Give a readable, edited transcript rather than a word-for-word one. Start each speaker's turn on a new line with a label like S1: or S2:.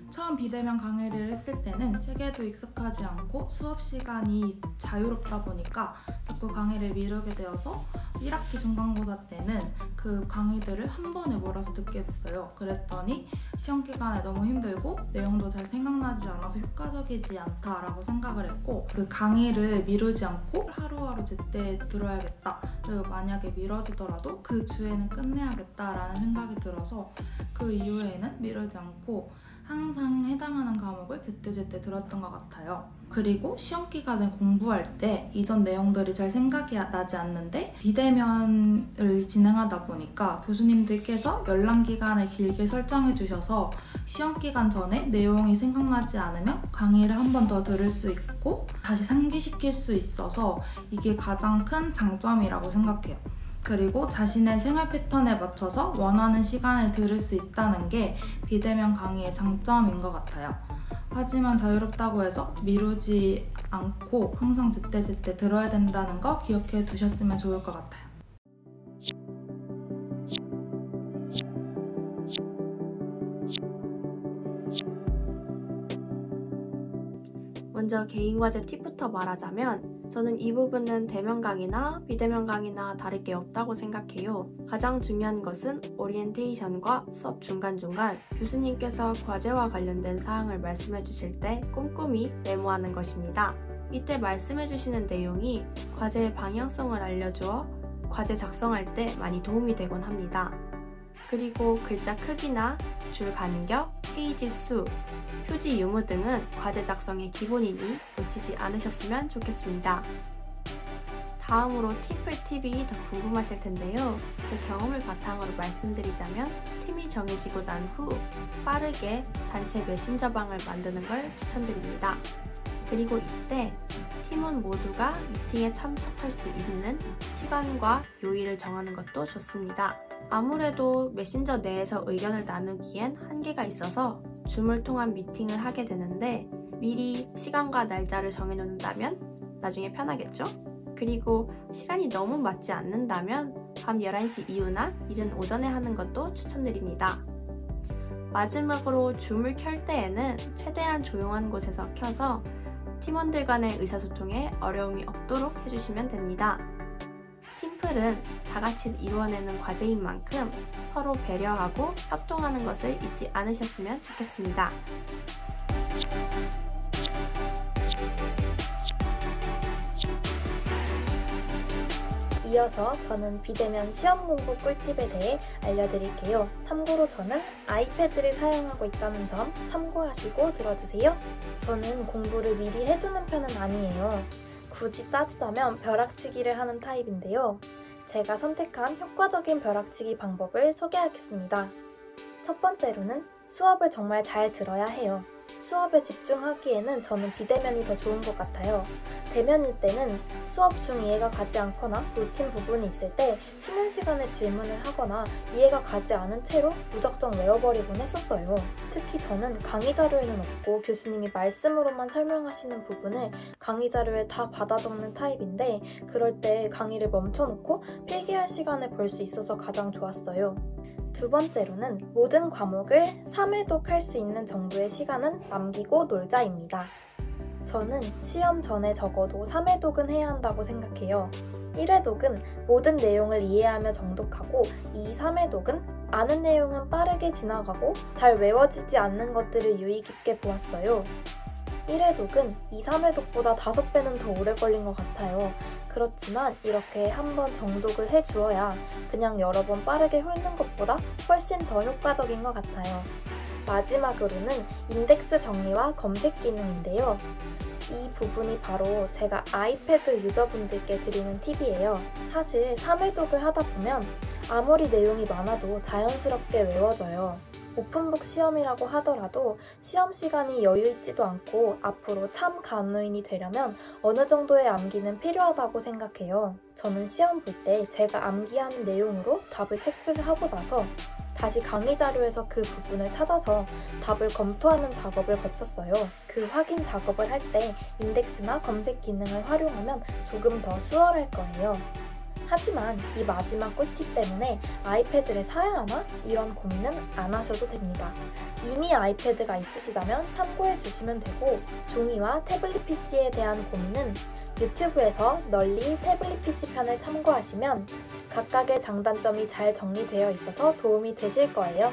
S1: 처음 비대면 강의를 했을 때는 책에도 익숙하지 않고 수업 시간이 자유롭다 보니까 자꾸 강의를 미루게 되어서 1학기 중간고사 때는 그 강의들을 한 번에 몰아서 듣게 됐어요. 그랬더니 시험 기간에 너무 힘들고 내용도 잘 생각나지 않아서 효과적이지 않다라고 생각을 했고, 그 강의를 미루지 않고 하루하루 제때 들어야겠다, 그리고 만약에 미뤄지더라도 그 주에는 끝내야겠다라는 생각이 들어서 그 이후에는 미루지 않고 항상 해당하는 과목을 제때제때 들었던 것 같아요. 그리고 시험 기간에 공부할 때 이전 내용들이 잘 생각이 나지 않는데 비대면을 진행하다 보니까 교수님들께서 열람 기간을 길게 설정해 주셔서 시험 기간 전에 내용이 생각나지 않으면 강의를 한 번 더 들을 수 있고 다시 상기시킬 수 있어서 이게 가장 큰 장점이라고 생각해요. 그리고 자신의 생활 패턴에 맞춰서 원하는 시간에 들을 수 있다는 게 비대면 강의의 장점인 것 같아요. 하지만 자유롭다고 해서 미루지 않고 항상 제때제때 들어야 된다는 거 기억해 두셨으면 좋을 것 같아요.
S2: 먼저 개인과제 팁부터 말하자면 저는 이 부분은 대면 강의나 비대면 강의나 다를 게 없다고 생각해요. 가장 중요한 것은 오리엔테이션과 수업 중간중간 교수님께서 과제와 관련된 사항을 말씀해 주실 때 꼼꼼히 메모하는 것입니다. 이때 말씀해 주시는 내용이 과제의 방향성을 알려주어 과제 작성할 때 많이 도움이 되곤 합니다. 그리고 글자 크기나 줄 간격, 페이지 수, 표지 유무 등은 과제 작성의 기본이니 놓치지 않으셨으면 좋겠습니다. 다음으로 팁이 더 궁금하실 텐데요. 제 경험을 바탕으로 말씀드리자면 팀이 정해지고 난 후 빠르게 단체 메신저방을 만드는 걸 추천드립니다. 그리고 이때 팀원 모두가 미팅에 참석할 수 있는 시간과 요일을 정하는 것도 좋습니다. 아무래도 메신저 내에서 의견을 나누기엔 한계가 있어서 줌을 통한 미팅을 하게 되는데 미리 시간과 날짜를 정해놓는다면 나중에 편하겠죠? 그리고 시간이 너무 맞지 않는다면 밤 11시 이후나 이른 오전에 하는 것도 추천드립니다. 마지막으로 줌을 켤 때에는 최대한 조용한 곳에서 켜서 팀원들 간의 의사소통에 어려움이 없도록 해주시면 됩니다. 팀플은 다 같이 이루어내는 과제인 만큼 서로 배려하고 협동하는 것을 잊지 않으셨으면 좋겠습니다.
S3: 이어서 저는 비대면 시험 공부 꿀팁에 대해 알려드릴게요. 참고로 저는 아이패드를 사용하고 있다는 점 참고하시고 들어주세요. 저는 공부를 미리 해두는 편은 아니에요. 굳이 따지자면 벼락치기를 하는 타입인데요. 제가 선택한 효과적인 벼락치기 방법을 소개하겠습니다. 첫 번째로는 수업을 정말 잘 들어야 해요. 수업에 집중하기에는 저는 비대면이 더 좋은 것 같아요. 대면일 때는 수업 중 이해가 가지 않거나 놓친 부분이 있을 때 쉬는 시간에 질문을 하거나 이해가 가지 않은 채로 무작정 외워버리곤 했었어요. 특히 저는 강의 자료에는 없고 교수님이 말씀으로만 설명하시는 부분을 강의 자료에 다 받아 적는 타입인데 그럴 때 강의를 멈춰놓고 필기할 시간을 벌 수 있어서 가장 좋았어요. 두 번째로는 모든 과목을 3회독 할 수 있는 정도의 시간은 남기고 놀자입니다. 저는 시험 전에 적어도 3회독은 해야 한다고 생각해요. 1회독은 모든 내용을 이해하며 정독하고 2, 3회독은 아는 내용은 빠르게 지나가고 잘 외워지지 않는 것들을 유의 깊게 보았어요. 1회독은 2, 3회독보다 5배는 더 오래 걸린 것 같아요. 그렇지만 이렇게 한번 정독을 해주어야 그냥 여러 번 빠르게 훑는 것보다 훨씬 더 효과적인 것 같아요. 마지막으로는 인덱스 정리와 검색 기능인데요. 이 부분이 바로 제가 아이패드 유저분들께 드리는 팁이에요. 사실 3회독을 하다 보면 아무리 내용이 많아도 자연스럽게 외워져요. 오픈북 시험이라고 하더라도 시험 시간이 여유있지도 않고 앞으로 참 간호인이 되려면 어느 정도의 암기는 필요하다고 생각해요. 저는 시험 볼 때 제가 암기하는 내용으로 답을 체크를 하고 나서 다시 강의 자료에서 그 부분을 찾아서 답을 검토하는 작업을 거쳤어요. 그 확인 작업을 할 때 인덱스나 검색 기능을 활용하면 조금 더 수월할 거예요. 하지만 이 마지막 꿀팁 때문에 아이패드를 사야 하나? 이런 고민은 안 하셔도 됩니다. 이미 아이패드가 있으시다면 참고해 주시면 되고, 종이와 태블릿 PC에 대한 고민은 유튜브에서 널리 태블릿 PC 편을 참고하시면 각각의 장단점이 잘 정리되어 있어서 도움이 되실 거예요.